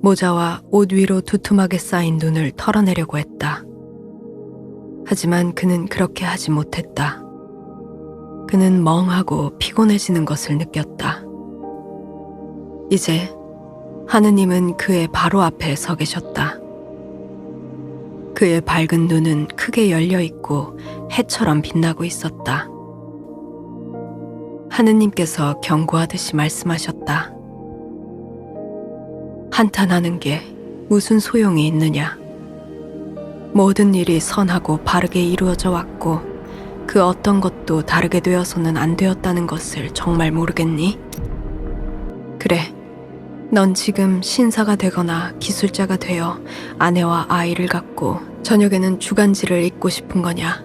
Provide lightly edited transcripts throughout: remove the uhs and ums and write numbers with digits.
모자와 옷 위로 두툼하게 쌓인 눈을 털어내려고 했다. 하지만 그는 그렇게 하지 못했다. 그는 멍하고 피곤해지는 것을 느꼈다. 이제 하느님은 그의 바로 앞에 서 계셨다. 그의 밝은 눈은 크게 열려 있고 해처럼 빛나고 있었다. 하느님께서 경고하듯이 말씀하셨다. 한탄하는 게 무슨 소용이 있느냐? 모든 일이 선하고 바르게 이루어져 왔고 그 어떤 것도 다르게 되어서는 안 되었다는 것을 정말 모르겠니? 그래, 넌 지금 신사가 되거나 기술자가 되어 아내와 아이를 갖고 저녁에는 주간지를 읽고 싶은 거냐?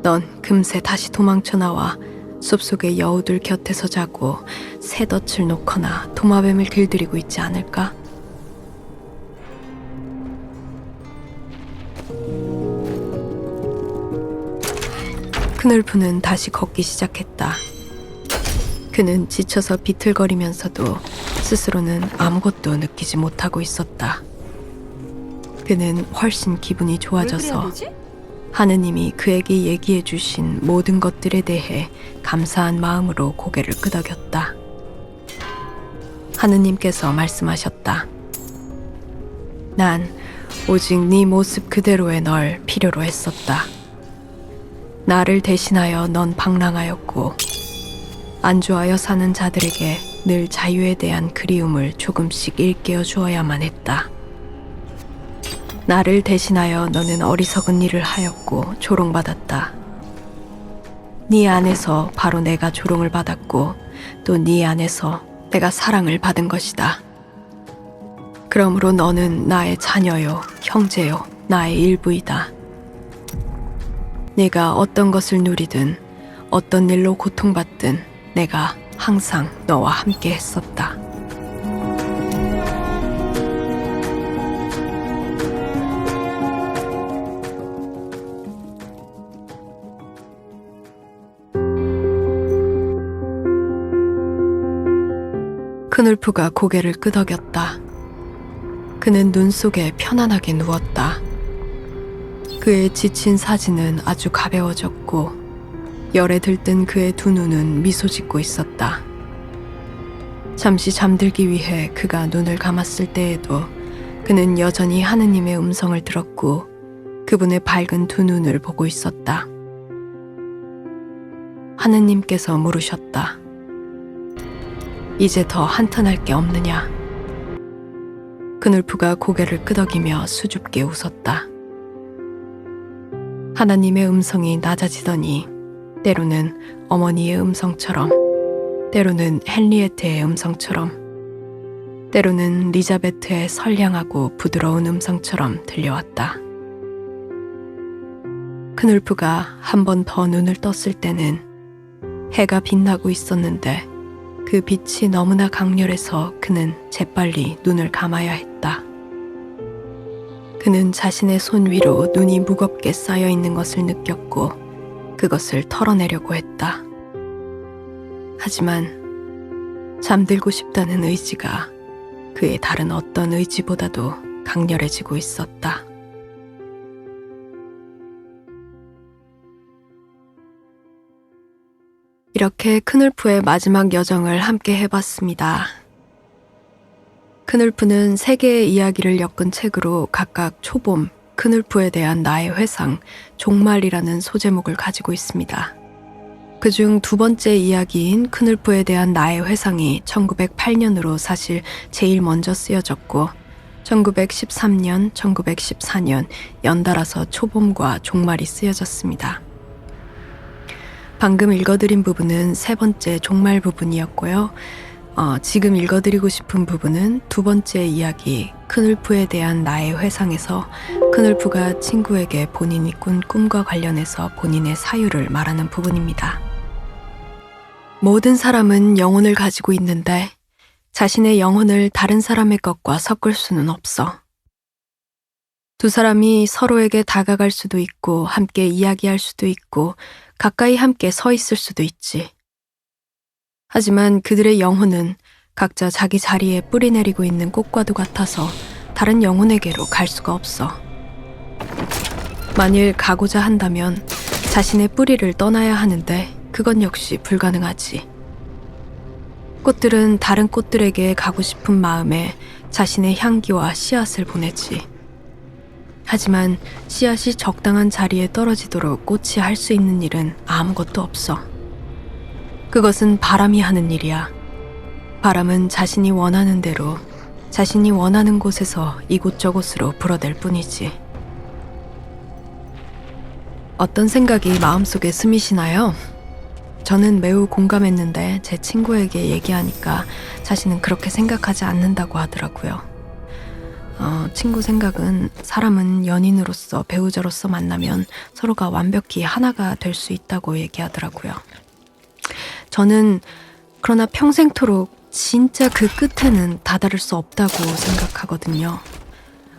넌 금세 다시 도망쳐 나와 숲속의 여우들 곁에서 자고 새덫을 놓거나 도마뱀을 길들이고 있지 않을까? 크늘프는 다시 걷기 시작했다. 그는 지쳐서 비틀거리면서도 스스로는 아무것도 느끼지 못하고 있었다. 그는 훨씬 기분이 좋아져서 하느님이 그에게 얘기해 주신 모든 것들에 대해 감사한 마음으로 고개를 끄덕였다. 하느님께서 말씀하셨다. 난 오직 네 모습 그대로의 널 필요로 했었다. 나를 대신하여 넌 방랑하였고 안주하여 사는 자들에게 늘 자유에 대한 그리움을 조금씩 일깨워 주어야만 했다. 나를 대신하여 너는 어리석은 일을 하였고 조롱받았다. 네 안에서 바로 내가 조롱을 받았고 또 네 안에서 내가 사랑을 받은 것이다. 그러므로 너는 나의 자녀요, 형제요, 나의 일부이다. 네가 어떤 것을 누리든 어떤 일로 고통받든 내가 항상 너와 함께 했었다. 크눌프가 고개를 끄덕였다. 그는 눈 속에 편안하게 누웠다. 그의 지친 사지는 아주 가벼워졌고 열에 들뜬 그의 두 눈은 미소 짓고 있었다. 잠시 잠들기 위해 그가 눈을 감았을 때에도 그는 여전히 하느님의 음성을 들었고 그분의 밝은 두 눈을 보고 있었다. 하느님께서 물으셨다. 이제 더 한탄할 게 없느냐? 크눌프가 고개를 끄덕이며 수줍게 웃었다. 하나님의 음성이 낮아지더니 때로는 어머니의 음성처럼, 때로는 헨리에테의 음성처럼, 때로는 리자베트의 선량하고 부드러운 음성처럼 들려왔다. 크눌프가 한 번 더 눈을 떴을 때는 해가 빛나고 있었는데 그 빛이 너무나 강렬해서 그는 재빨리 눈을 감아야 했다. 그는 자신의 손 위로 눈이 무겁게 쌓여 있는 것을 느꼈고 그것을 털어내려고 했다. 하지만 잠들고 싶다는 의지가 그의 다른 어떤 의지보다도 강렬해지고 있었다. 이렇게 크눌프의 마지막 여정을 함께 해봤습니다. 크눌프는 세 개의 이야기를 엮은 책으로 각각 초봄, 크눌프에 대한 나의 회상, 종말이라는 소제목을 가지고 있습니다. 그중 두 번째 이야기인 크눌프에 대한 나의 회상이 1908년으로 사실 제일 먼저 쓰여졌고 1913년, 1914년 연달아서 초봄과 종말이 쓰여졌습니다. 방금 읽어드린 부분은 세 번째 종말 부분이었고요. 지금 읽어드리고 싶은 부분은 두 번째 이야기 크눌프에 대한 나의 회상에서 크눌프가 친구에게 본인이 꾼 꿈과 관련해서 본인의 사유를 말하는 부분입니다. 모든 사람은 영혼을 가지고 있는데 자신의 영혼을 다른 사람의 것과 섞을 수는 없어. 두 사람이 서로에게 다가갈 수도 있고 함께 이야기할 수도 있고 가까이 함께 서 있을 수도 있지. 하지만 그들의 영혼은 각자 자기 자리에 뿌리 내리고 있는 꽃과도 같아서 다른 영혼에게로 갈 수가 없어. 만일 가고자 한다면 자신의 뿌리를 떠나야 하는데 그건 역시 불가능하지. 꽃들은 다른 꽃들에게 가고 싶은 마음에 자신의 향기와 씨앗을 보내지. 하지만 씨앗이 적당한 자리에 떨어지도록 꽃이 할 수 있는 일은 아무것도 없어. 그것은 바람이 하는 일이야. 바람은 자신이 원하는 대로, 자신이 원하는 곳에서 이곳저곳으로 불어댈 뿐이지. 어떤 생각이 마음속에 스미시나요? 저는 매우 공감했는데 제 친구에게 얘기하니까 자신은 그렇게 생각하지 않는다고 하더라고요. 친구 생각은 사람은 연인으로서 배우자로서 만나면 서로가 완벽히 하나가 될 수 있다고 얘기하더라고요. 저는 그러나 평생토록 진짜 그 끝에는 다다를 수 없다고 생각하거든요.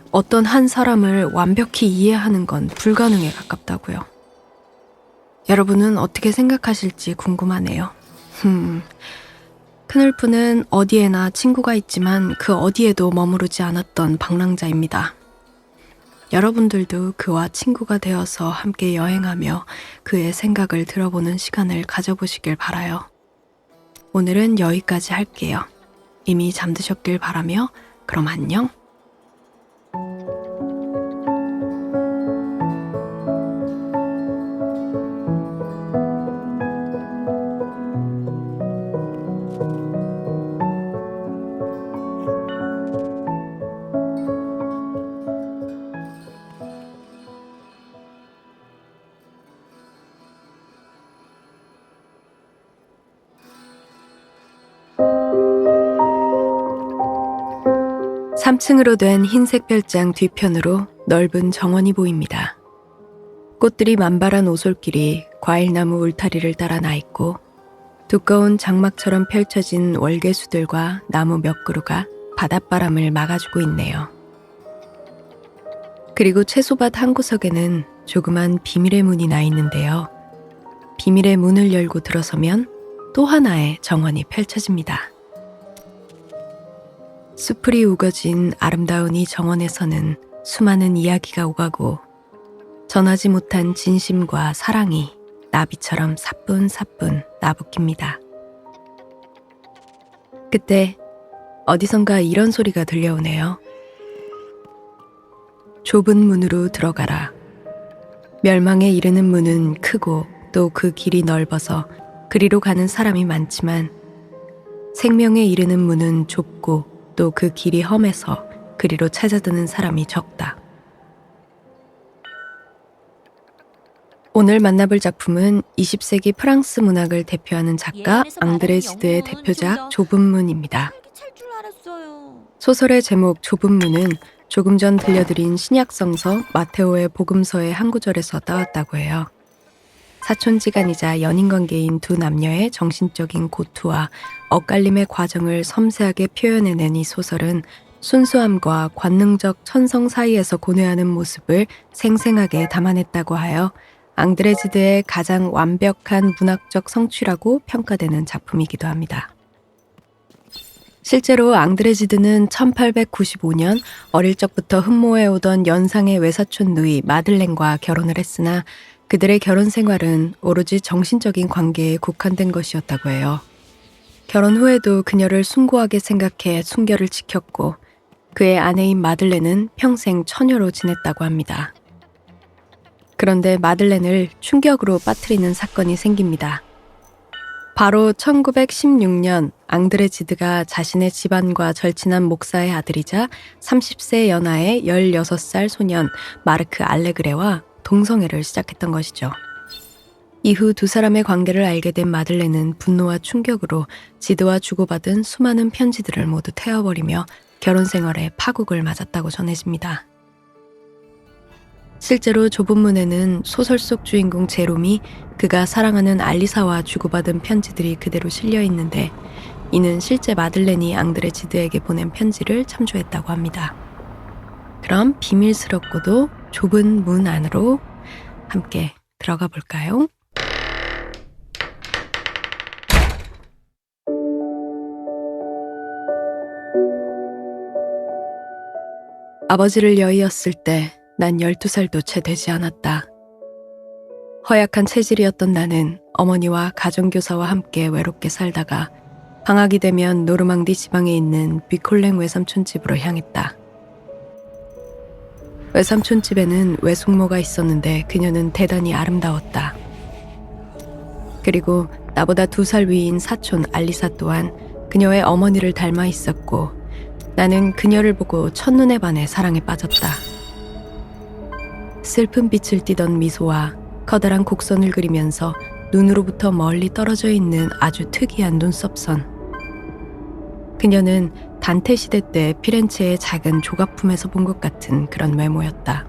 어떤 한 사람을 완벽히 이해하는 건 불가능에 가깝다고요. 여러분은 어떻게 생각하실지 궁금하네요. 큰울프는 어디에나 친구가 있지만 그 어디에도 머무르지 않았던 방랑자입니다. 여러분들도 그와 친구가 되어서 함께 여행하며 그의 생각을 들어보는 시간을 가져보시길 바라요. 오늘은 여기까지 할게요. 이미 잠드셨길 바라며 그럼 안녕. 삼 층으로 된 흰색 별장 뒤편으로 넓은 정원이 보입니다. 꽃들이 만발한 오솔길이 과일나무 울타리를 따라 나 있고 두꺼운 장막처럼 펼쳐진 월계수들과 나무 몇 그루가 바닷바람을 막아주고 있네요. 그리고 채소밭 한 구석에는 조그만 비밀의 문이 나 있는데요. 비밀의 문을 열고 들어서면 또 하나의 정원이 펼쳐집니다. 수풀이 우거진 아름다운 이 정원에서는 수많은 이야기가 오가고 전하지 못한 진심과 사랑이 나비처럼 사뿐사뿐 나부낍니다. 그때 어디선가 이런 소리가 들려오네요. 좁은 문으로 들어가라. 멸망에 이르는 문은 크고 또 그 길이 넓어서 그리로 가는 사람이 많지만 생명에 이르는 문은 좁고 또 그 길이 험해서 그리로 찾아드는 사람이 적다. 오늘 만나볼 작품은 20세기 프랑스 문학을 대표하는 작가 앙드레 지드의 대표작 좁은 문입니다. 소설의 제목 좁은 문은 조금 전 들려드린 신약성서 마테오의 복음서의 한 구절에서 따왔다고 해요. 사촌지간이자 연인관계인 두 남녀의 정신적인 고투와 엇갈림의 과정을 섬세하게 표현해낸 이 소설은 순수함과 관능적 천성 사이에서 고뇌하는 모습을 생생하게 담아냈다고 하여 앙드레지드의 가장 완벽한 문학적 성취라고 평가되는 작품이기도 합니다. 실제로 앙드레지드는 1895년 어릴 적부터 흠모해오던 연상의 외사촌 누이 마들렌과 결혼을 했으나 그들의 결혼 생활은 오로지 정신적인 관계에 국한된 것이었다고 해요. 결혼 후에도 그녀를 숭고하게 생각해 순결을 지켰고 그의 아내인 마들렌은 평생 처녀로 지냈다고 합니다. 그런데 마들렌을 충격으로 빠뜨리는 사건이 생깁니다. 바로 1916년 앙드레지드가 자신의 집안과 절친한 목사의 아들이자 30세 연하의 16살 소년 마르크 알레그레와 동성애를 시작했던 것이죠. 이후 두 사람의 관계를 알게 된 마들렌은 분노와 충격으로 지드와 주고받은 수많은 편지들을 모두 태워버리며 결혼 생활에 파국을 맞았다고 전해집니다. 실제로 좁은 문에는 소설 속 주인공 제롬이 그가 사랑하는 알리사와 주고받은 편지들이 그대로 실려 있는데 이는 실제 마들렌이 앙드레지드에게 보낸 편지를 참조했다고 합니다. 그럼 비밀스럽고도 좁은 문 안으로 함께 들어가 볼까요? 아버지를 여의었을 때 난 12살도 채 되지 않았다. 허약한 체질이었던 나는 어머니와 가정교사와 함께 외롭게 살다가 방학이 되면 노르망디 지방에 있는 비콜랭 외삼촌 집으로 향했다. 외삼촌 집에는 외숙모가 있었는데 그녀는 대단히 아름다웠다. 그리고 나보다 2살 위인 사촌 알리사 또한 그녀의 어머니를 닮아 있었고 나는 그녀를 보고 첫눈에 반해 사랑에 빠졌다. 슬픈 빛을 띠던 미소와 커다란 곡선을 그리면서 눈으로부터 멀리 떨어져 있는 아주 특이한 눈썹선. 그녀는 단테 시대 때 피렌체의 작은 조각품에서 본 것 같은 그런 외모였다.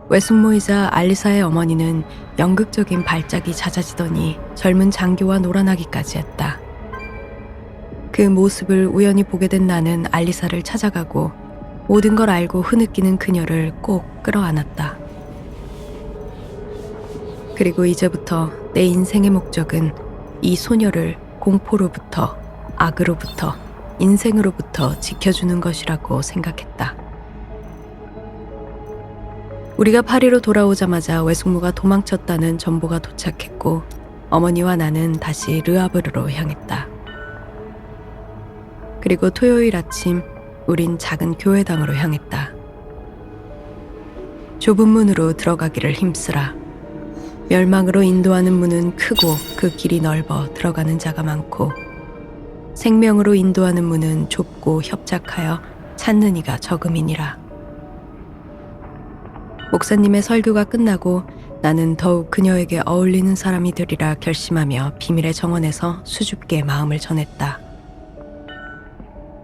외숙모이자 알리사의 어머니는 연극적인 발작이 잦아지더니 젊은 장교와 놀아나기까지 했다. 그 모습을 우연히 보게 된 나는 알리사를 찾아가고 모든 걸 알고 흐느끼는 그녀를 꼭 끌어안았다. 그리고 이제부터 내 인생의 목적은 이 소녀를 공포로부터, 악으로부터, 인생으로부터 지켜주는 것이라고 생각했다. 우리가 파리로 돌아오자마자 외숙모가 도망쳤다는 정보가 도착했고 어머니와 나는 다시 르아브르로 향했다. 그리고 토요일 아침 우린 작은 교회당으로 향했다. 좁은 문으로 들어가기를 힘쓰라. 멸망으로 인도하는 문은 크고 그 길이 넓어 들어가는 자가 많고 생명으로 인도하는 문은 좁고 협착하여 찾는 이가 적음이니라. 목사님의 설교가 끝나고 나는 더욱 그녀에게 어울리는 사람이 되리라 결심하며 비밀의 정원에서 수줍게 마음을 전했다.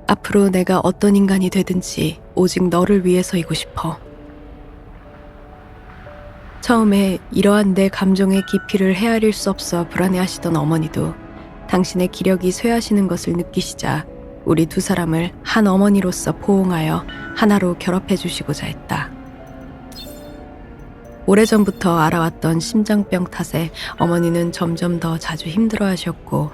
앞으로 내가 어떤 인간이 되든지 오직 너를 위해서이고 싶어. 처음에 이러한 내 감정의 깊이를 헤아릴 수 없어 불안해하시던 어머니도 당신의 기력이 쇠하시는 것을 느끼시자 우리 2사람을 한 어머니로서 포옹하여 하나로 결합해 주시고자 했다. 오래전부터 알아왔던 심장병 탓에 어머니는 점점 더 자주 힘들어하셨고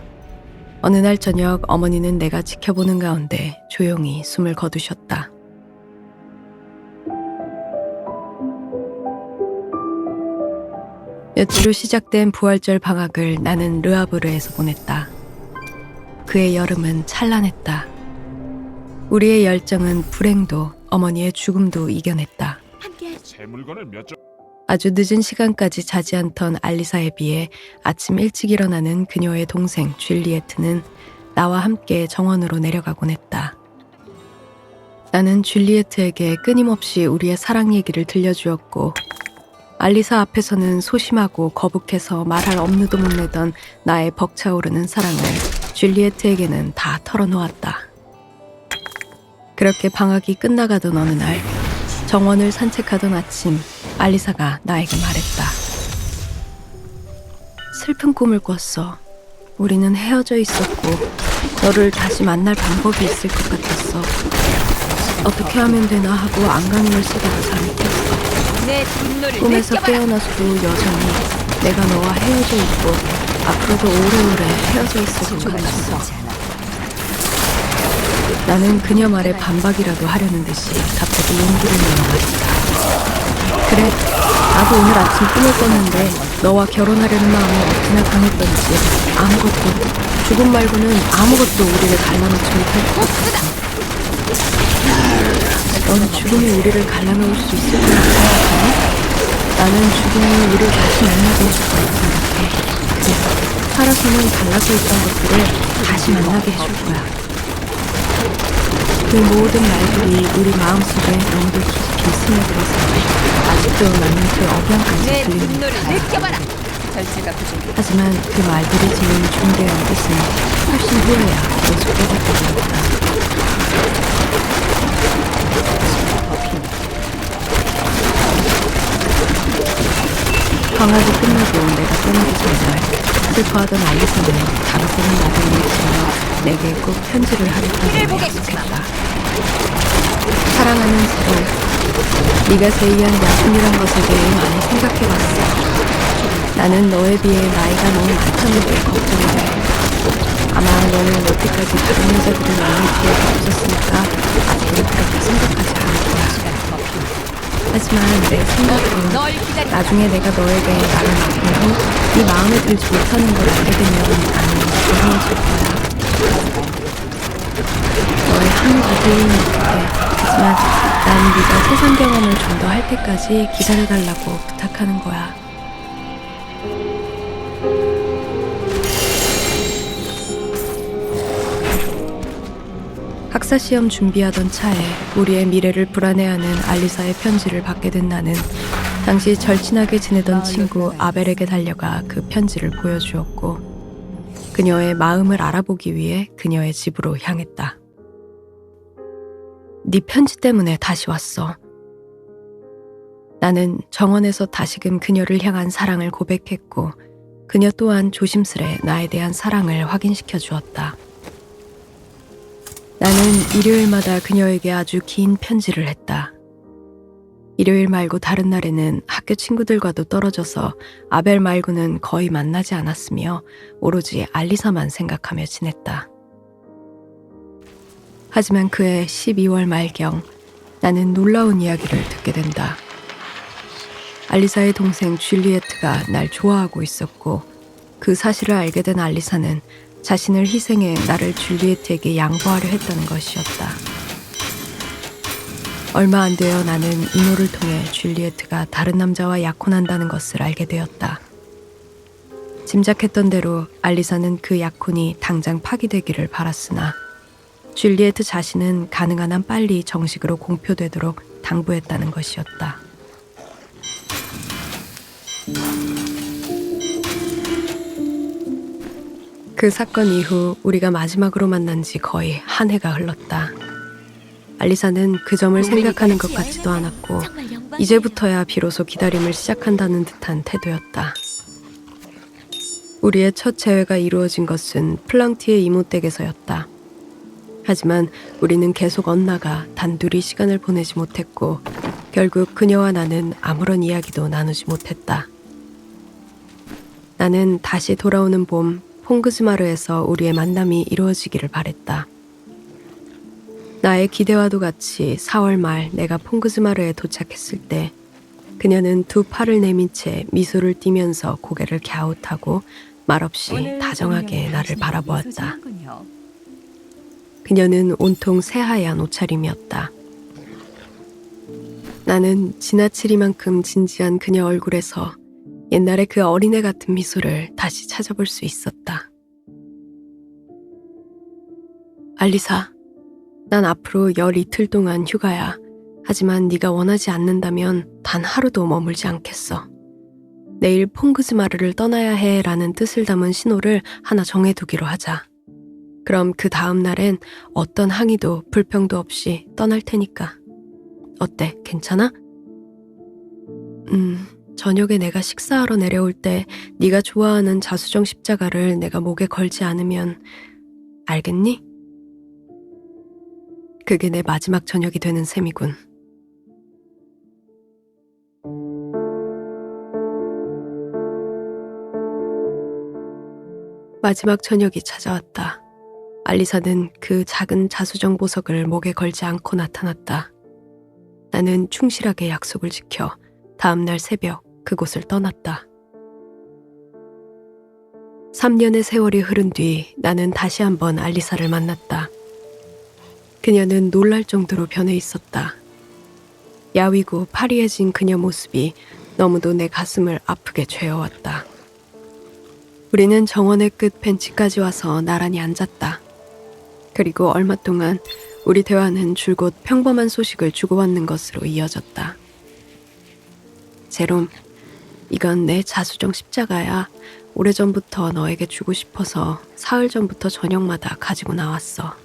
어느 날 저녁 어머니는 내가 지켜보는 가운데 조용히 숨을 거두셨다. 며칠 후 시작된 부활절 방학을 나는 르아브르에서 보냈다. 그의 여름은 찬란했다. 우리의 열정은 불행도 어머니의 죽음도 이겨냈다. 새 물건을 몇 점... 아주 늦은 시간까지 자지 않던 알리사에 비해 아침 일찍 일어나는 그녀의 동생 줄리에트는 나와 함께 정원으로 내려가곤 했다. 나는 줄리에트에게 끊임없이 우리의 사랑 얘기를 들려주었고 알리사 앞에서는 소심하고 거북해서 말할 엄두도 못 내던 나의 벅차오르는 사랑을 줄리에트에게는 다 털어놓았다. 그렇게 방학이 끝나가던 어느 날 정원을 산책하던 아침 알리사가 나에게 말했다. 슬픈 꿈을 꿨어. 우리는 헤어져 있었고 너를 다시 만날 방법이 있을 것 같았어. 어떻게 하면 되나 하고 안간힘을 쓰다가 잠이 깼어. 꿈에서 깨어나서도 여전히 내가 너와 헤어져 있고 앞으로도 오래오래 헤어져 있을 것 같았어. 나는 그녀 말에 반박이라도 하려는 듯이 갑자기 용기를 내어 말했다. 그래, 나도 오늘 아침 꿈을 꿨는데 너와 결혼하려는 마음이 어찌나 강했던지 죽음 말고는 아무것도 우리를 갈라놓지 못할 것 같았어. 넌 죽음이 우리를 갈라놓을 수 있을 거라고 생각하니? 나는 죽음이 우리를 다시 만나게 해줄 거라고 생각해. 그래, 살아서는 갈라져 있던 것들을 다시 만나게 해줄 거야. 그 모든 말들이 우리 마음속에 너무도 깊이 스며들어서 아직도 나는 그 억양까지 들리는 듯하다. 하지만 그 말들이 지닌 중대한 뜻은 훨씬 후에야 계속 깨닫게 되었다. 방학이 끝나고 내가 떠나기 전날 슬퍼하던 알리사는 다음번에 나를 일으키며 내게 꼭 편지를 하겠다고 약속했다. 사랑하는 서로, 네가 제의한 야순이란 것에 대해 많이 생각해봤어. 나는 너에 비해 나이가 너무 많다는 게 걱정이 돼. 아마 너는 여태까지 다른 여자들을 만날 기회가 없었으니까 아직은 하지만 내 생각은 널 기다려. 나중에 내가 너에게 나를 맡긴 후 네 마음에 들지 못하는 걸 알게 되면 나는 불안해질 거야. 너의 합리가 들리는 것 같아. 하지만 난 네가 세상 경험을 좀 더 할 때까지 기다려달라고 부탁하는 거야. 학사 시험 준비하던 차에 우리의 미래를 불안해하는 알리사의 편지를 받게 된 나는 당시 절친하게 지내던 친구 아벨에게 달려가 그 편지를 보여주었고 그녀의 마음을 알아보기 위해 그녀의 집으로 향했다. 네 편지 때문에 다시 왔어. 나는 정원에서 다시금 그녀를 향한 사랑을 고백했고 그녀 또한 조심스레 나에 대한 사랑을 확인시켜 주었다. 나는 일요일마다 그녀에게 아주 긴 편지를 했다. 일요일 말고 다른 날에는 학교 친구들과도 떨어져서 아벨 말고는 거의 만나지 않았으며 오로지 알리사만 생각하며 지냈다. 하지만 그해 12월 말경 나는 놀라운 이야기를 듣게 된다. 알리사의 동생 줄리에트가 날 좋아하고 있었고 그 사실을 알게 된 알리사는 자신을 희생해 나를 줄리에트에게 양보하려 했다는 것이었다. 얼마 안 되어 나는 이모를 통해 줄리에트가 다른 남자와 약혼한다는 것을 알게 되었다. 짐작했던 대로 알리사는 그 약혼이 당장 파기되기를 바랐으나 줄리에트 자신은 가능한 한 빨리 정식으로 공표되도록 당부했다는 것이었다. 그 사건 이후 우리가 마지막으로 만난 지 거의 한 해가 흘렀다. 알리사는 그 점을 생각하는 것 같지도 않았고 이제부터야 비로소 기다림을 시작한다는 듯한 태도였다. 우리의 첫 재회가 이루어진 것은 플랑티의 이모 댁에서였다. 하지만 우리는 계속 엇나가 단둘이 시간을 보내지 못했고 결국 그녀와 나는 아무런 이야기도 나누지 못했다. 나는 다시 돌아오는 봄 퐁그즈마르에서 우리의 만남이 이루어지기를 바랬다. 나의 기대와도 같이 4월 말 내가 퐁그즈마르에 도착했을 때 그녀는 두 팔을 내민 채 미소를 띠면서 고개를 갸웃하고 말없이 다정하게 나를 바라보았다. 그녀는 온통 새하얀 옷차림이었다. 나는 지나치리만큼 진지한 그녀 얼굴에서 옛날의 그 어린애 같은 미소를 다시 찾아볼 수 있었다. 알리사, 난 앞으로 열 이틀 동안 휴가야. 하지만 네가 원하지 않는다면 단 하루도 머물지 않겠어. 내일 퐁그즈마르를 떠나야 해라는 뜻을 담은 신호를 하나 정해두기로 하자. 그럼 그 다음 날엔 어떤 항의도 불평도 없이 떠날 테니까. 어때? 괜찮아? 저녁에 내가 식사하러 내려올 때 네가 좋아하는 자수정 십자가를 내가 목에 걸지 않으면 알겠니? 그게 내 마지막 저녁이 되는 셈이군. 마지막 저녁이 찾아왔다. 알리사는 그 작은 자수정 보석을 목에 걸지 않고 나타났다. 나는 충실하게 약속을 지켜 다음날 새벽 그곳을 떠났다. 3년의 세월이 흐른 뒤 나는 다시 한번 알리사를 만났다. 그녀는 놀랄 정도로 변해 있었다. 야위고 파리해진 그녀 모습이 너무도 내 가슴을 아프게 죄어왔다. 우리는 정원의 끝 벤치까지 와서 나란히 앉았다. 그리고 얼마 동안 우리 대화는 줄곧 평범한 소식을 주고받는 것으로 이어졌다. 제롬, 이건 내 자수정 십자가야. 오래전부터 너에게 주고 싶어서 사흘 전부터 저녁마다 가지고 나왔어.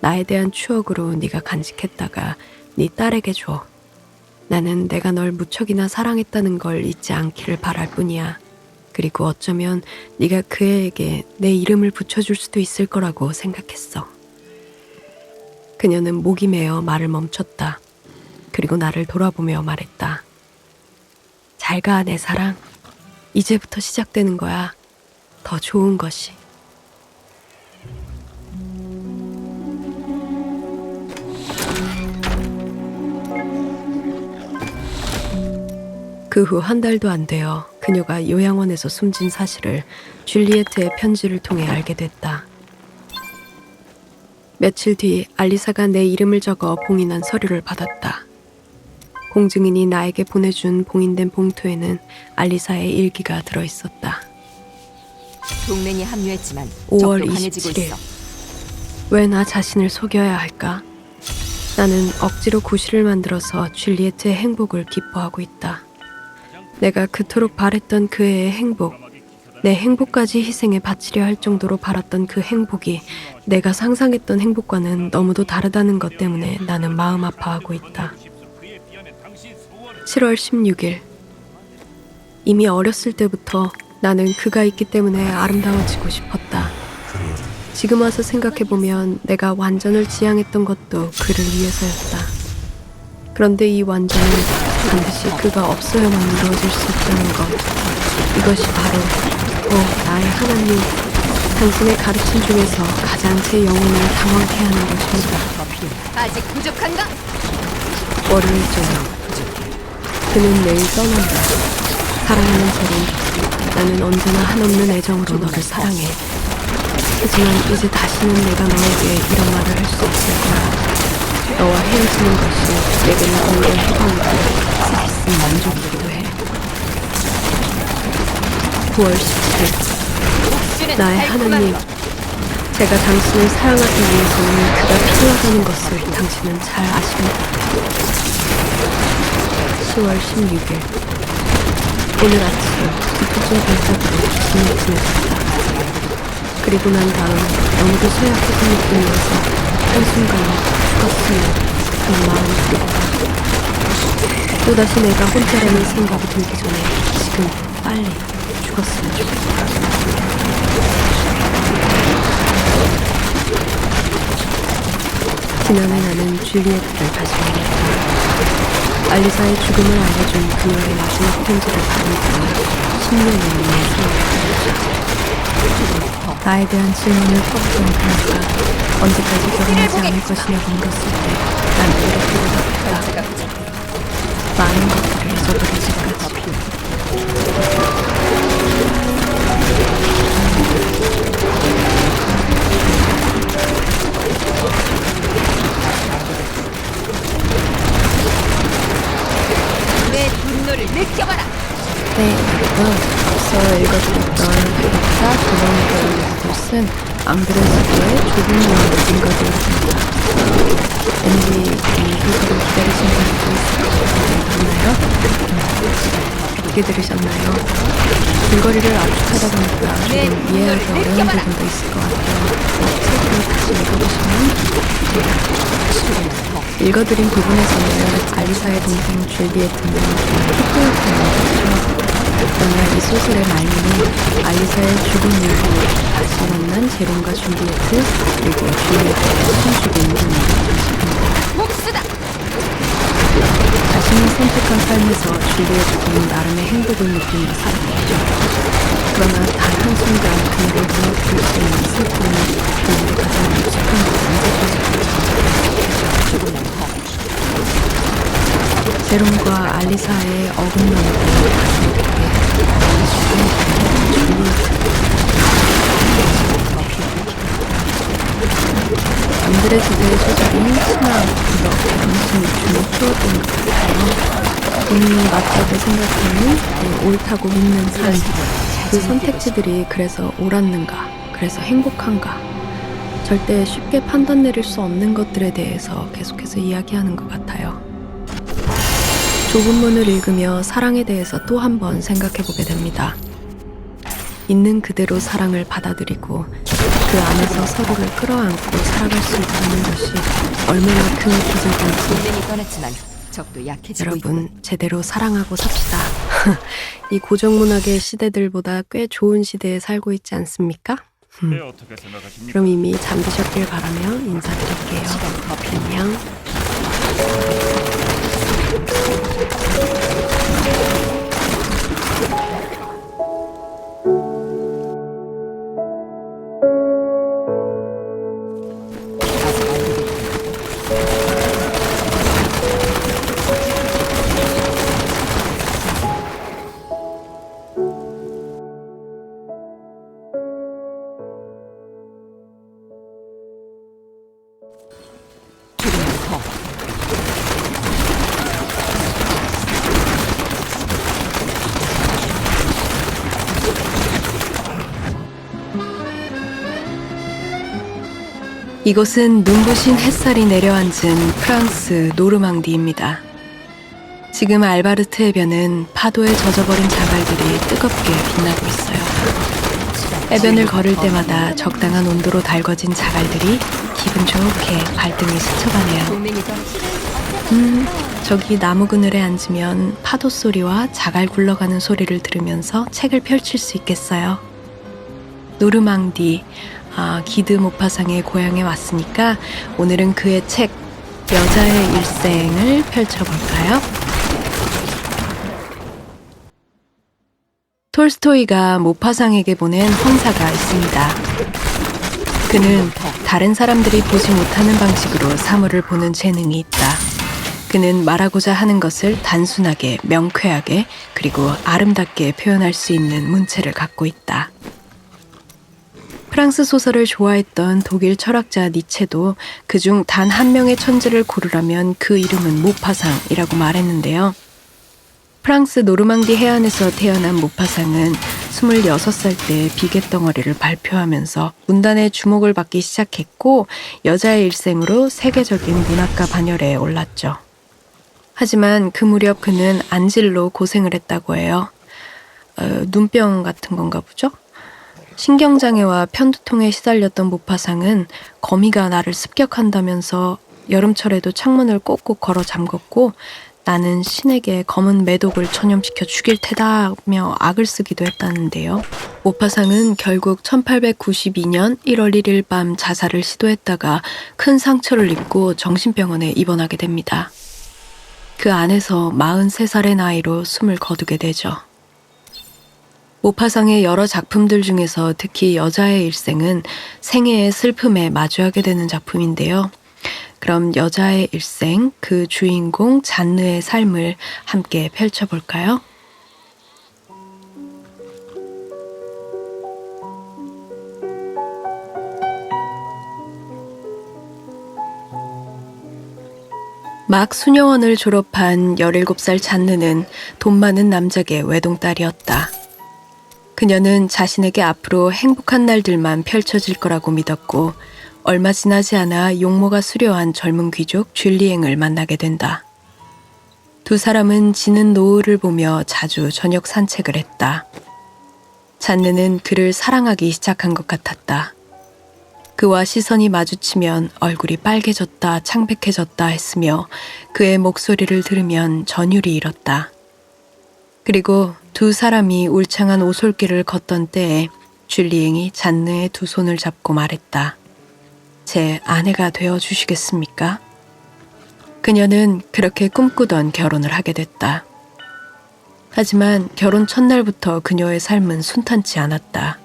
나에 대한 추억으로 네가 간직했다가 네 딸에게 줘. 나는 내가 널 무척이나 사랑했다는 걸 잊지 않기를 바랄 뿐이야. 그리고 어쩌면 네가 그 애에게 내 이름을 붙여줄 수도 있을 거라고 생각했어. 그녀는 목이 메어 말을 멈췄다. 그리고 나를 돌아보며 말했다. 잘 가, 내 사랑. 이제부터 시작되는 거야. 더 좋은 것이. 그 후 한 달도 안 되어 그녀가 요양원에서 숨진 사실을 줄리에트의 편지를 통해 알게 됐다. 며칠 뒤 알리사가 내 이름을 적어 봉인한 서류를 받았다. 공증인이 나에게 보내준 봉인된 봉투에는 알리사의 일기가 들어있었다. 동맹이 합류했지만 5월 적도 강해지고 27일. 있어. 왜 나 자신을 속여야 할까? 나는 억지로 구실을 만들어서 줄리에트의 행복을 기뻐하고 있다. 내가 그토록 바랬던 그 애의 행복, 내 행복까지 희생에 바치려 할 정도로 바랐던 그 행복이 내가 상상했던 행복과는 너무도 다르다는 것 때문에 나는 마음 아파하고 있다. 7월 16일. 이미 어렸을 때부터 나는 그가 있기 때문에 아름다워지고 싶었다. 지금 와서 생각해보면 내가 완전을 지향했던 것도 그를 위해서였다. 그런데 이 완전은 반드시 그가 없어야만 이루어질 수 있다는 것. 이것이 바로 나의 하나님, 당신의 가르침 중에서 가장 제 영혼을 당황케 하는 것입니다. 아직 부족한가? 월요일 저녁. 그는 내일 떠난다. 사랑하는 제린, 나는 언제나 한없는 애정으로 너를 사랑해. 하지만 이제 다시는 내가 너에게 이런 말을 할 수 없을 거야. 너와 헤어지는 것이 내게는 오히려 해방이고 사실상 만족이기도 해. 9월 17일. 나의 하나님, 제가 당신을 사랑하기 위해서는 그가 필요하다는 것을 당신은 잘 아십니다. 10월 16일. 오늘 아침 깊은 발작으로 기침을 지냈다. 그리고 난 다음 너무도 쇠약해서 느끼면서 한순간 죽었으면 하는 마음이 들었다. 또다시 내가 혼자라는 생각이 들기 전에 지금 빨리 죽었으면 좋겠다. 지난해 나는 줄리에트를 다시 만났다. 알리사의 죽음을 알려준 그녀의 마지막 편지를 받은 뒤 10년이 넘는 세월이었다. 나에 대한 질문을 퍼부은 그녀가 언제까지 결혼하지 않을 것이냐고 물었을 때 난 이렇게 대답했다. 많은 것들을 잊어버릴 때까지. 내 분노를 느껴봐라. 네, 여러분. 앞서 읽어드렸던 기록사 도망가는 것은 앙드레스의 좁은 마음의 증거들입니다. 왠지 이 소설을 기다리신 분들도 있었나요? 어떻게 들으셨나요? 줄거리를 압축하다 보니까 조금 이해하기 어려운 부분도 있을 것 같아요. 책을 다시 읽어보시면 읽어드린 부분에서는 알리사의 동생 줄리에트는 피크였던 거죠. 그러나 이 소설의 말미는 알리사의 죽음 이후 다시 만난 제롬과 줄리에트, 그리고 줄리에트의 숨죽인 분입니다. 복수다. 자신이 선택한 삶에서 줄리에트는 나름의 행복을 느끼며 살았겠죠. 그러나 단 한순간 그녀를 무너뜨릴 수 있는 슬픔은 그녀의 가장 익숙한 곳에 제롬과 알리사의 어긋남을 다시 앙드레스의 소설인 신화 이렇게 당신이 주로 키웠던 것 같아요. 본인이 맞다고 생각하는 옳다고 믿는 삶, 그 선택지들이 그래서 옳았는가, 그래서 행복한가, 절대 쉽게 판단 내릴 수 없는 것들에 대해서 계속해서 이야기하는 것 같아요. 좁은 문을 읽으며 사랑에 대해서 또 한 번 생각해보게 됩니다. 있는 그대로 사랑을 받아들이고 그 안에서 서로를 끌어안고 살아갈 수 있다는 것이 얼마나 큰 기적인지. 동맹이 떠났지만 적도 약해지고 여러분, 있고. 제대로 사랑하고 삽시다. 이 고정문학의 시대들보다 꽤 좋은 시대에 살고 있지 않습니까? 네, 어떻게 생각하십니까? 그럼 이미 잠드셨길 바라며 인사드릴게요. 안녕. 이곳은 눈부신 햇살이 내려앉은 프랑스 노르망디입니다. 지금 알바르트 해변은 파도에 젖어버린 자갈들이 뜨겁게 빛나고 있어요. 해변을 걸을 때마다 적당한 온도로 달궈진 자갈들이 기분 좋게 발등에 스쳐가네요. 동맹이 더 저기 나무 그늘에 앉으면 파도 소리와 자갈 굴러가는 소리를 들으면서 책을 펼칠 수 있겠어요. 노르망디, 기드 모파상의 고향에 왔으니까 오늘은 그의 책 여자의 일생을 펼쳐볼까요? 톨스토이가 모파상에게 보낸 헌사가 있습니다. 그는 다른 사람들이 보지 못하는 방식으로 사물을 보는 재능이 있다. 그는 말하고자 하는 것을 단순하게, 명쾌하게, 그리고 아름답게 표현할 수 있는 문체를 갖고 있다. 프랑스 소설을 좋아했던 독일 철학자 니체도 그중 단 한 명의 천재를 고르라면 그 이름은 모파상이라고 말했는데요. 프랑스 노르망디 해안에서 태어난 모파상은 26살 때 비계덩어리를 발표하면서 문단의 주목을 받기 시작했고 여자의 일생으로 세계적인 문학가 반열에 올랐죠. 하지만 그 무렵 그는 안질로 고생을 했다고 해요. 눈병 같은 건가 보죠? 신경장애와 편두통에 시달렸던 모파상은 거미가 나를 습격한다면서 여름철에도 창문을 꼭꼭 걸어 잠궜고 나는 신에게 검은 매독을 전염시켜 죽일 테다며 악을 쓰기도 했다는데요. 모파상은 결국 1892년 1월 1일 밤 자살을 시도했다가 큰 상처를 입고 정신병원에 입원하게 됩니다. 그 안에서 43살의 나이로 숨을 거두게 되죠. 모파상의 여러 작품들 중에서 특히 여자의 일생은 생애의 슬픔에 마주하게 되는 작품인데요. 그럼 여자의 일생, 그 주인공 잔느의 삶을 함께 펼쳐볼까요? 막 수녀원을 졸업한 17살 잔느는 돈 많은 남작의 외동딸이었다. 그녀는 자신에게 앞으로 행복한 날들만 펼쳐질 거라고 믿었고 얼마 지나지 않아 용모가 수려한 젊은 귀족 줄리앵을 만나게 된다. 두 사람은 지는 노을을 보며 자주 저녁 산책을 했다. 잔느는 그를 사랑하기 시작한 것 같았다. 그와 시선이 마주치면 얼굴이 빨개졌다 창백해졌다 했으며 그의 목소리를 들으면 전율이 일었다. 그리고 두 사람이 울창한 오솔길을 걷던 때에 줄리앵이 잔느의 두 손을 잡고 말했다. 제 아내가 되어 주시겠습니까? 그녀는 그렇게 꿈꾸던 결혼을 하게 됐다. 하지만 결혼 첫날부터 그녀의 삶은 순탄치 않았다.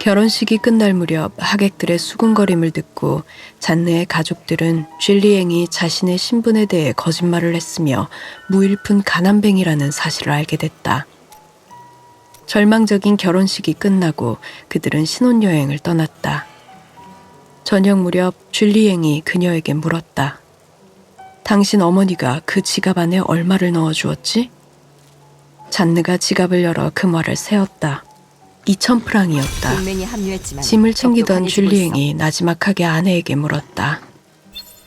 결혼식이 끝날 무렵 하객들의 수군거림을 듣고 잔느의 가족들은 줄리앵이 자신의 신분에 대해 거짓말을 했으며 무일푼 가난뱅이라는 사실을 알게 됐다. 절망적인 결혼식이 끝나고 그들은 신혼여행을 떠났다. 저녁 무렵 줄리앵이 그녀에게 물었다. 당신 어머니가 그 지갑 안에 얼마를 넣어주었지? 잔느가 지갑을 열어 그 말을 세었다. 2000프랑이었다. 동맹이 합류했지만 짐을 챙기던 적도 강해지고 줄리앵이 나지막하게 아내에게 물었다.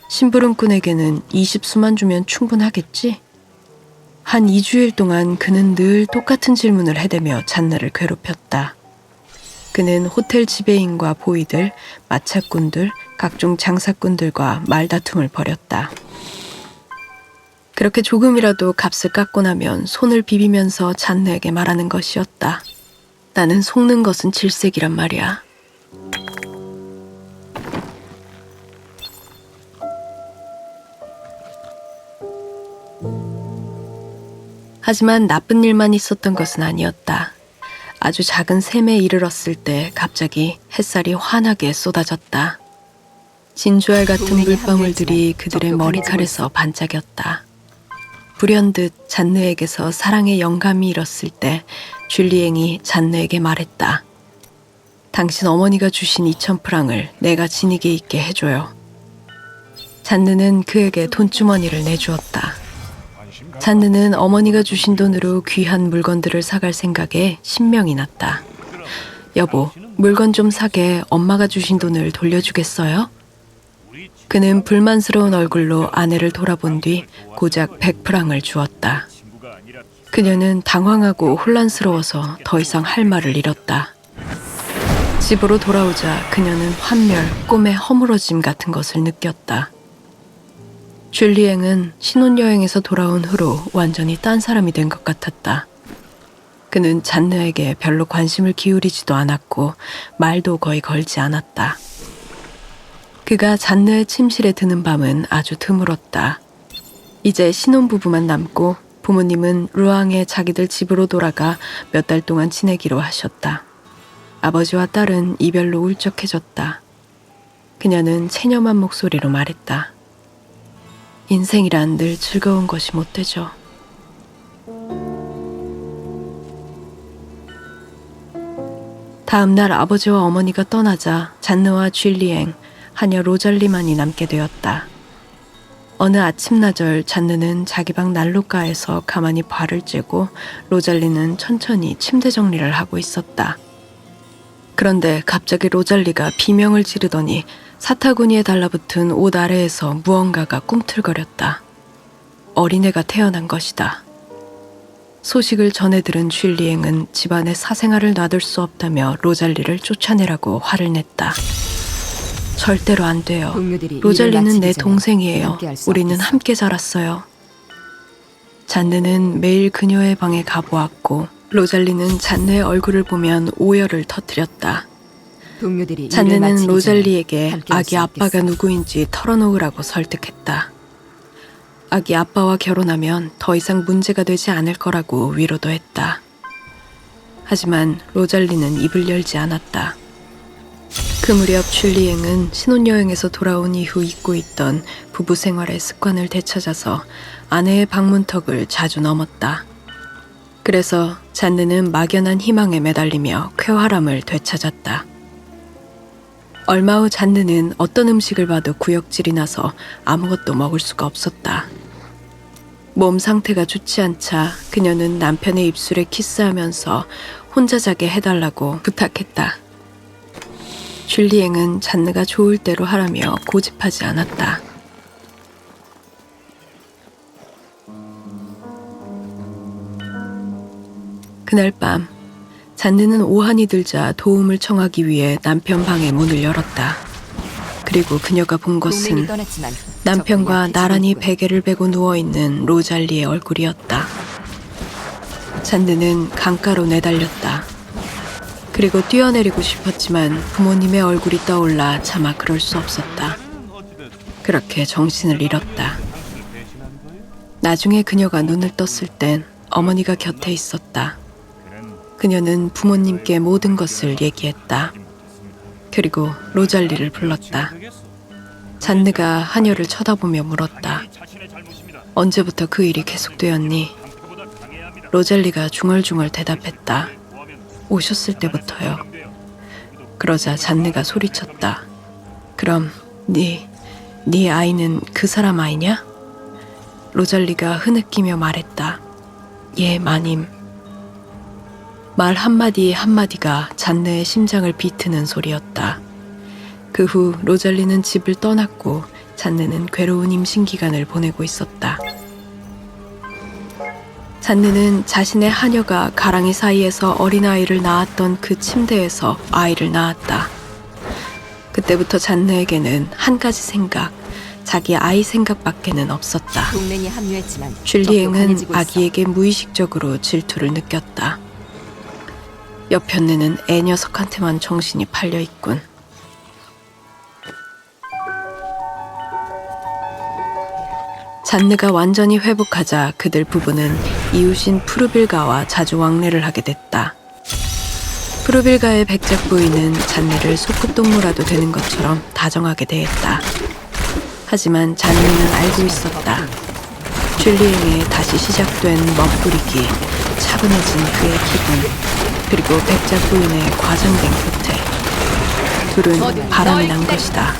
심부름꾼에게는 20수만 주면 충분하겠지? 한 2주일 동안 그는 늘 똑같은 질문을 해대며 잔느를 괴롭혔다. 그는 호텔 지배인과 보이들, 마차꾼들, 각종 장사꾼들과 말다툼을 벌였다. 그렇게 조금이라도 값을 깎고 나면 손을 비비면서 잔느에게 말하는 것이었다. 나는 속는 것은 질색이란 말이야. 하지만 나쁜 일만 있었던 것은 아니었다. 아주 작은 샘에 이르렀을 때 갑자기 햇살이 환하게 쏟아졌다. 진주알 같은 물방울들이 그들의 머리칼에서 반짝였다. 불현듯 잔느에게서 사랑의 영감이 일었을 때 줄리앵이 잔느에게 말했다. 당신 어머니가 주신 2000프랑을 내가 지니게 있게 해줘요. 잔느는 그에게 돈주머니를 내주었다. 잔느는 어머니가 주신 돈으로 귀한 물건들을 사갈 생각에 신명이 났다. 여보, 물건 좀 사게 엄마가 주신 돈을 돌려주겠어요? 그는 불만스러운 얼굴로 아내를 돌아본 뒤 고작 100프랑을 주었다. 친구가 아니라 그녀는 당황하고 혼란스러워서 더 이상 할 말을 잃었다. 집으로 돌아오자 그녀는 환멸, 꿈의 허물어짐 같은 것을 느꼈다. 줄리앵은 신혼여행에서 돌아온 후로 완전히 딴 사람이 된 것 같았다. 그는 잔느에게 별로 관심을 기울이지도 않았고 말도 거의 걸지 않았다. 그가 잔느의 침실에 드는 밤은 아주 드물었다. 이제 신혼부부만 남고 부모님은 루앙에 자기들 집으로 돌아가 몇 달 동안 지내기로 하셨다. 아버지와 딸은 이별로 울적해졌다. 그녀는 체념한 목소리로 말했다. 인생이란 늘 즐거운 것이 못 되죠. 다음 날 아버지와 어머니가 떠나자 잔느와 줄리앵, 하녀 로잘리만이 남게 되었다. 어느 아침나절 잔느는 자기 방 난로가에서 가만히 발을 쬐고 로잘리는 천천히 침대 정리를 하고 있었다. 그런데 갑자기 로잘리가 비명을 지르더니 사타구니에 달라붙은 옷 아래에서 무언가가 꿈틀거렸다. 어린애가 태어난 것이다. 소식을 전해 들은 줄리앵은 집안에 사생활을 놔둘 수 없다며 로잘리를 쫓아내라고 화를 냈다. 절대로 안 돼요. 동료들이 로잘리는 일을 내 마치기 전에 동생이에요. 함께할 수 우리는 없겠어. 함께 자랐어요. 잔느는 매일 그녀의 방에 가보았고 로잘리는 잔느의 얼굴을 보면 오열을 터뜨렸다. 동료들이 일을 잔느는 마치기 전에 로잘리에게 함께할 아기 수 아빠가 없겠어. 누구인지 털어놓으라고 설득했다. 아기 아빠와 결혼하면 더 이상 문제가 되지 않을 거라고 위로도 했다. 하지만 로잘리는 입을 열지 않았다. 그 무렵 줄리앵은 신혼여행에서 돌아온 이후 잊고 있던 부부 생활의 습관을 되찾아서 아내의 방문턱을 자주 넘었다. 그래서 잔느는 막연한 희망에 매달리며 쾌활함을 되찾았다. 얼마 후 잔느는 어떤 음식을 봐도 구역질이 나서 아무것도 먹을 수가 없었다. 몸 상태가 좋지 않자 그녀는 남편의 입술에 키스하면서 혼자 자게 해달라고 부탁했다. 줄리앵은 잔느가 좋을 대로 하라며 고집하지 않았다. 그날 밤 잔느는 오한이 들자 도움을 청하기 위해 남편 방의 문을 열었다. 그리고 그녀가 본 동맹이 것은 떠났지만 남편과 적군이 나란히 약해지고 있군. 베개를 베고 누워있는 로잘리의 얼굴이었다. 잔느는 강가로 내달렸다. 그리고 뛰어내리고 싶었지만 부모님의 얼굴이 떠올라 차마 그럴 수 없었다. 그렇게 정신을 잃었다. 나중에 그녀가 눈을 떴을 땐 어머니가 곁에 있었다. 그녀는 부모님께 모든 것을 얘기했다. 그리고 로잘리를 불렀다. 잔느가 하녀를 쳐다보며 물었다. 언제부터 그 일이 계속되었니? 로잘리가 중얼중얼 대답했다. 오셨을 때부터요. 그러자 잔느가 소리쳤다. 그럼 네 아이는 그 사람 아이냐? 로잘리가 흐느끼며 말했다. 예, 마님. 말 한마디 한마디가 잔느의 심장을 비트는 소리였다. 그 후 로잘리는 집을 떠났고 잔느는 괴로운 임신기간을 보내고 있었다. 잔느는 자신의 하녀가 가랑이 사이에서 어린아이를 낳았던 그 침대에서 아이를 낳았다. 그때부터 잔느에게는 한 가지 생각, 자기 아이 생각밖에는 없었다. 동맹이 합류했지만 적도 줄리앵은 강해지고 있어. 아기에게 무의식적으로 질투를 느꼈다. 옆편네는 애 녀석한테만 정신이 팔려 있군. 잔느가 완전히 회복하자 그들 부부는 이웃인 푸르빌가와 자주 왕래를 하게 됐다. 푸르빌가의 백작 부인은 잔느를 소꿉동무라도 되는 것처럼 다정하게 대했다. 하지만 잔느는 알고 있었다. 줄리앵의 다시 시작된 멋부리기, 차분해진 그의 기분, 그리고 백작 부인의 과장된 교태. 둘은 바람이 난 것이다.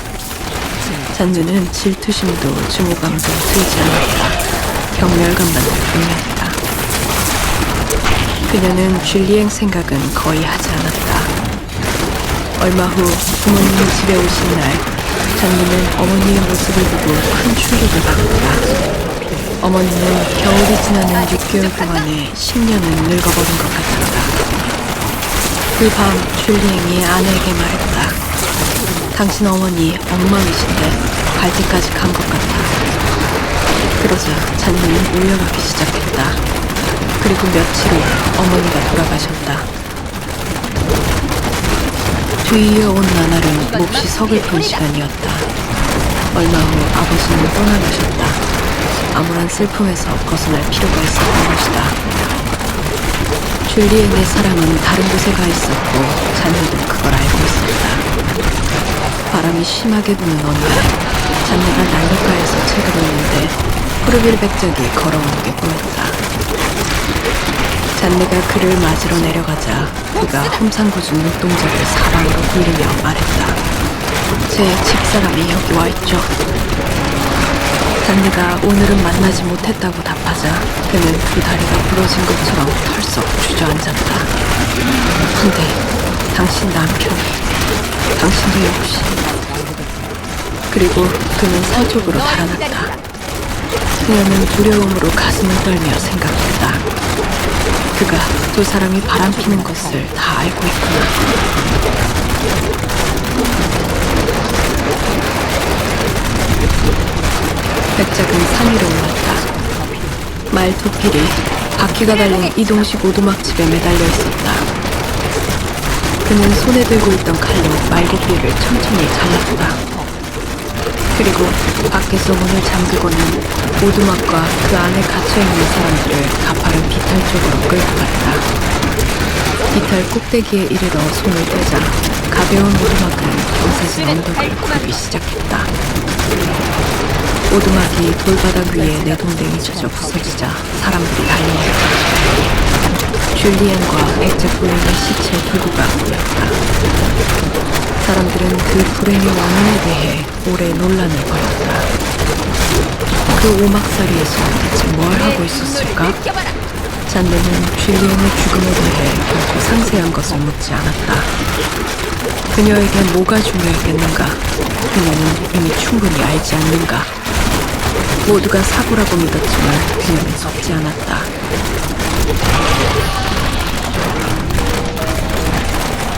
잔느는 질투심도 증오감도 들지 않았다. 경멸감만 들 뿐이었다. 그녀는 줄리앵 생각은 거의 하지 않았다. 얼마 후 부모님이 집에 오신 날 잔느는 어머니의 모습을 보고 큰 충격을 받았다. 어머니는 겨울이 지나는 6개월 동안에 10년은 늙어버린 것 같았다. 그 밤 줄리앵이 아내에게 말했다. 당신 어머니 엉망이신데 갈 때까지 간 것 같아. 그러자 잔느는 울려가기 시작했다. 그리고 며칠 후 어머니가 돌아가셨다. 뒤이어 온 나날은 몹시 서글픈 시간이었다. 얼마 후 아버지는 떠나가셨다. 아무런 슬픔에서 벗어날 필요가 있었던 것이다. 줄리엔의 사랑은 다른 곳에 가 있었고 잔느도 그걸 알고 있었다. 바람이 심하게 부는 어느 날 잔느가 난로가에서 책을 읽는데 푸르빌 백작이 걸어오는 게 보였다. 잔느가 그를 맞으러 내려가자 그가 험상궂은 눈동자를 사방으로 굴리며 말했다. 제 집사람이 여기 와있죠. 잔느가 오늘은 만나지 못했다고 답하자 그는 두 다리가 부러진 것처럼 털썩 주저앉았다. 근데 당신 남편이, 당신도 역시. 그리고 그는 서쪽으로 달아났다. 그녀는 두려움으로 가슴을 떨며 생각했다. 그가 두 사람이 바람피는 것을 다 알고 있구나. 백작은 산 위로 올랐다. 말토끼리 바퀴가 달린 이동식 오두막집에 매달려 있었다. 그는 손에 들고 있던 칼로 말토끼를 천천히 잘랐다. 그리고 밖에서 문을 잠그고는 오두막과 그 안에 갇혀있는 사람들을 가파른 비탈 쪽으로 끌고 갔다. 비탈 꼭대기에 이르러 손을 떼자 가벼운 오두막은 경사진 언덕을 굴기 시작했다. 오두막이 돌바닥 위에 내동댕이 쳐져 부서지자 사람들이 달려왔다. 줄리엔과 백작 부인의 시체 두구가 보였다. 사람들은 그 불행의 원인에 대해 오래 논란을 벌였다. 그 오막살이에서 대체 뭘 하고 있었을까? 잔느는 줄리엔의 죽음에 대해 결코 상세한 것을 묻지 않았다. 그녀에게 뭐가 중요했겠는가? 그녀는 이미 충분히 알지 않는가? 모두가 사고라고 믿었지만 그녀는 속지 않았다.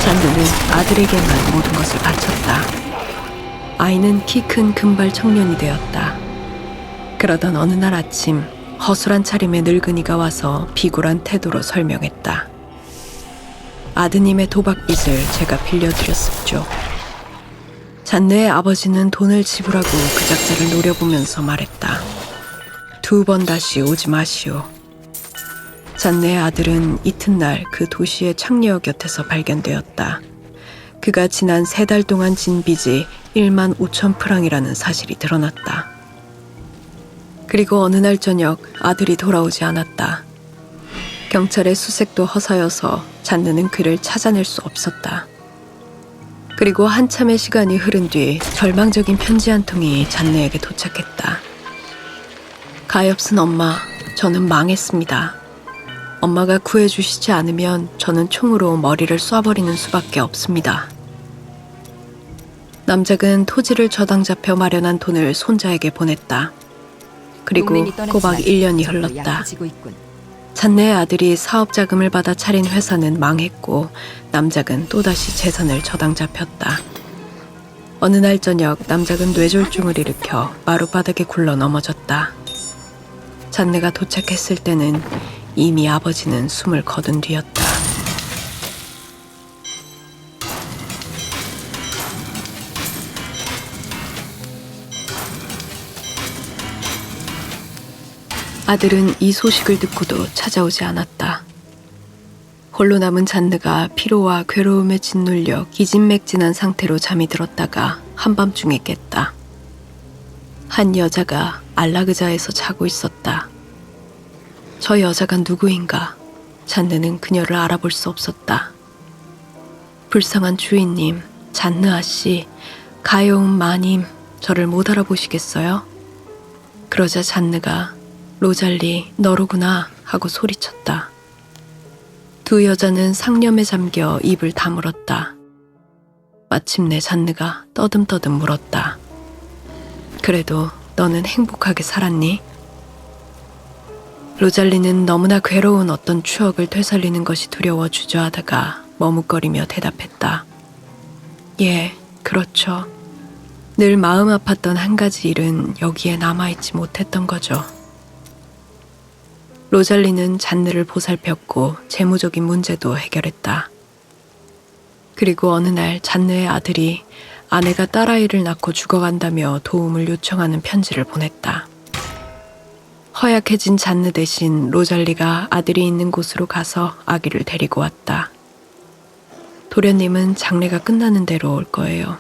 잔느는 아들에게만 모든 것을 바쳤다. 아이는 키 큰 금발 청년이 되었다. 그러던 어느 날 아침 허술한 차림의 늙은이가 와서 비굴한 태도로 설명했다. 아드님의 도박빚을 제가 빌려드렸었죠. 잔느의 아버지는 돈을 지불하고 그 작자를 노려보면서 말했다. 2번 다시 오지 마시오. 잔느의 아들은 이튿날 그 도시의 창녀 곁에서 발견되었다. 그가 지난 3달 동안 진 빚이 1만 5천 프랑이라는 사실이 드러났다. 그리고 어느 날 저녁 아들이 돌아오지 않았다. 경찰의 수색도 허사여서 잔느는 그를 찾아낼 수 없었다. 그리고 한참의 시간이 흐른 뒤 절망적인 편지 한 통이 잔느에게 도착했다. 가엾은 엄마, 저는 망했습니다. 엄마가 구해주시지 않으면 저는 총으로 머리를 쏴버리는 수밖에 없습니다. 남작은 토지를 저당 잡혀 마련한 돈을 손자에게 보냈다. 그리고 꼬박 1년이 흘렀다. 잔느의 아들이 사업 자금을 받아 차린 회사는 망했고 남작은 또다시 재산을 저당 잡혔다. 어느 날 저녁 남작은 뇌졸중을 일으켜 마룻바닥에 굴러 넘어졌다. 잔느가 도착했을 때는 이미 아버지는 숨을 거둔 뒤였다. 아들은 이 소식을 듣고도 찾아오지 않았다. 홀로 남은 잔느가 피로와 괴로움에 짓눌려 기진맥진한 상태로 잠이 들었다가 한밤중에 깼다. 한 여자가 안락의자에서 자고 있었다. 저 여자가 누구인가? 잔느는 그녀를 알아볼 수 없었다. 불쌍한 주인님, 잔느 아씨, 가여운 마님, 저를 못 알아보시겠어요? 그러자 잔느가 로잘리, 너로구나 하고 소리쳤다. 두 여자는 상념에 잠겨 입을 다물었다. 마침내 잔느가 떠듬떠듬 물었다. 그래도 너는 행복하게 살았니? 로잘리는 너무나 괴로운 어떤 추억을 되살리는 것이 두려워 주저하다가 머뭇거리며 대답했다. 예, 그렇죠. 늘 마음 아팠던 한 가지 일은 여기에 남아있지 못했던 거죠. 로잘리는 잔느를 보살폈고 재무적인 문제도 해결했다. 그리고 어느 날 잔느의 아들이 아내가 딸아이를 낳고 죽어간다며 도움을 요청하는 편지를 보냈다. 허약해진 잔느 대신 로잘리가 아들이 있는 곳으로 가서 아기를 데리고 왔다. 도련님은 장례가 끝나는 대로 올 거예요.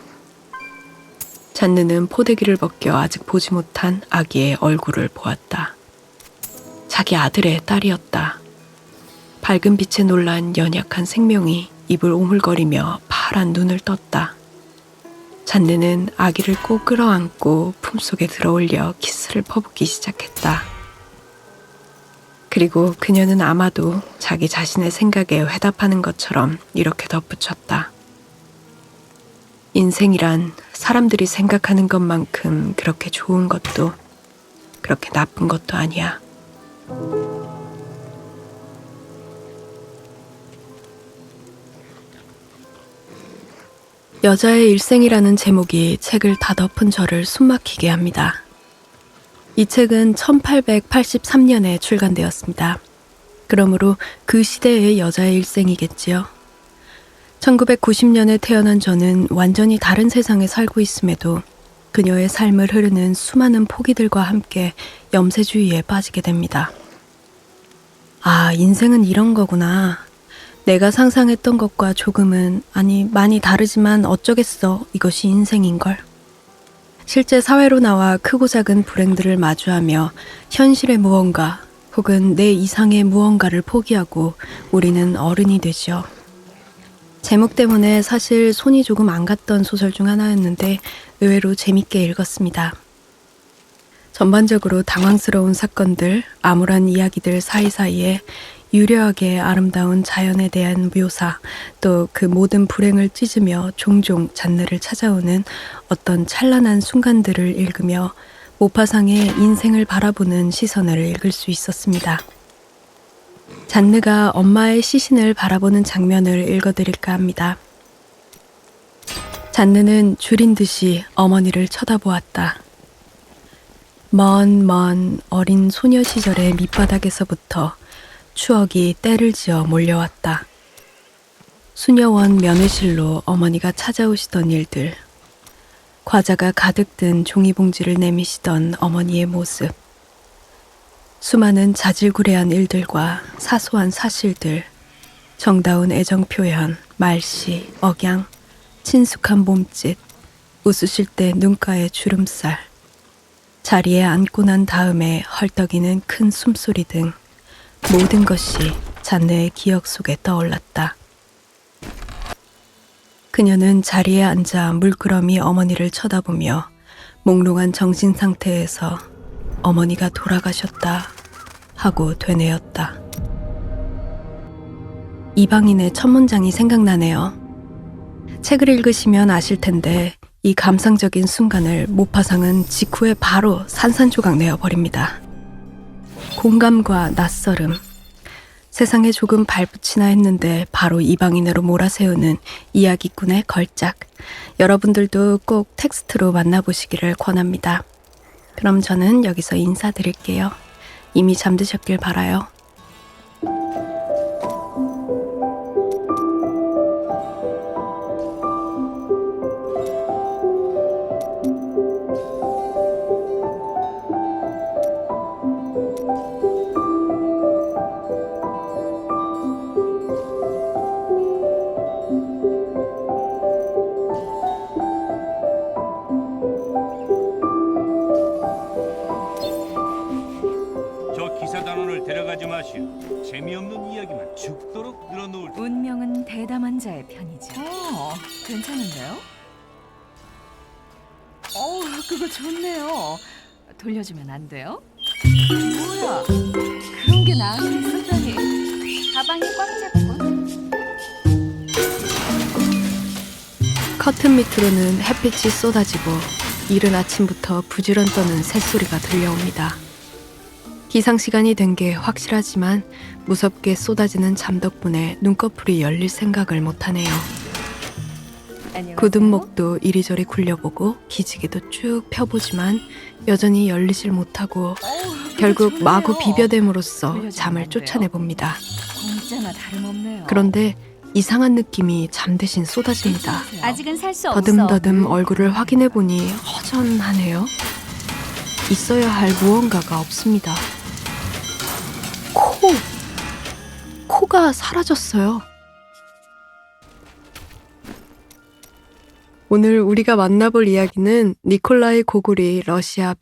잔느는 포대기를 벗겨 아직 보지 못한 아기의 얼굴을 보았다. 자기 아들의 딸이었다. 밝은 빛에 놀란 연약한 생명이 입을 오물거리며 파란 눈을 떴다. 잔느는 아기를 꼭 끌어안고 품속에 들어올려 키스를 퍼붓기 시작했다. 그리고 그녀는 아마도 자기 자신의 생각에 회답하는 것처럼 이렇게 덧붙였다. 인생이란 사람들이 생각하는 것만큼 그렇게 좋은 것도 그렇게 나쁜 것도 아니야. 여자의 일생이라는 제목이 책을 다 덮은 저를 숨막히게 합니다. 이 책은 1883년에 출간되었습니다. 그러므로 그 시대의 여자의 일생이겠지요. 1990년에 태어난 저는 완전히 다른 세상에 살고 있음에도 그녀의 삶을 흐르는 수많은 포기들과 함께 염세주의에 빠지게 됩니다. 아, 인생은 이런 거구나. 내가 상상했던 것과 조금은, 아니 많이 다르지만 어쩌겠어. 이것이 인생인걸. 실제 사회로 나와 크고 작은 불행들을 마주하며 현실의 무언가 혹은 내 이상의 무언가를 포기하고 우리는 어른이 되죠. 제목 때문에 사실 손이 조금 안 갔던 소설 중 하나였는데 의외로 재밌게 읽었습니다. 전반적으로 당황스러운 사건들, 암울한 이야기들 사이사이에 유려하게 아름다운 자연에 대한 묘사, 또 그 모든 불행을 찢으며 종종 잔느를 찾아오는 어떤 찬란한 순간들을 읽으며 모파상의 인생을 바라보는 시선을 읽을 수 있었습니다. 잔느가 엄마의 시신을 바라보는 장면을 읽어드릴까 합니다. 잔느는 줄인 듯이 어머니를 쳐다보았다. 먼 어린 소녀 시절의 밑바닥에서부터 추억이 때를 지어 몰려왔다. 수녀원 면회실로 어머니가 찾아오시던 일들, 과자가 가득 든 종이봉지를 내미시던 어머니의 모습, 수많은 자질구레한 일들과 사소한 사실들, 정다운 애정 표현, 말씨, 억양, 친숙한 몸짓, 웃으실 때 눈가의 주름살, 자리에 앉고 난 다음에 헐떡이는 큰 숨소리 등 모든 것이 잔느의 기억 속에 떠올랐다. 그녀는 자리에 앉아 물끄러미 어머니를 쳐다보며 몽롱한 정신 상태에서 어머니가 돌아가셨다 하고 되뇌었다. 이방인의 첫 문장이 생각나네요. 책을 읽으시면 아실 텐데 이 감상적인 순간을 모파상은 직후에 바로 산산조각 내어버립니다. 공감과 낯설음, 세상에 조금 발붙이나 했는데 바로 이방인으로 몰아세우는 이야기꾼의 걸작. 여러분들도 꼭 텍스트로 만나보시기를 권합니다. 그럼 저는 여기서 인사드릴게요. 이미 잠드셨길 바라요. 기사단원을 데려가지 마시오. 재미없는 이야기만 죽도록 늘어놓을 테니. 운명은 대담한 자의 편이죠. 괜찮은데요? 그거 좋네요. 돌려주면 안 돼요? 뭐야? 그런 게 나한테 있었다니. 가방이 꽉 잡고. 커튼 밑으로는 햇빛이 쏟아지고 이른 아침부터 부지런 떠는 새소리가 들려옵니다. 기상시간이 된 게 확실하지만 무섭게 쏟아지는 잠 덕분에 눈꺼풀이 열릴 생각을 못하네요. 안녕하세요. 굳은 목도 이리저리 굴려보고 기지개도 쭉 펴보지만 여전히 열리질 못하고 결국 좋네요. 마구 비벼댐으로써 돌려주면 잠을 안 돼요? 쫓아내봅니다. 공짜나 다름없네요. 그런데 이상한 느낌이 잠 대신 쏟아집니다. 아직은 살 수 없어. 더듬더듬 얼굴을 확인해보니 허전하네요. 있어야 할 무언가가 없습니다. 코가 사라졌어요. 오늘 우리가 만나볼 이야기는 니콜라이 고골이 러시아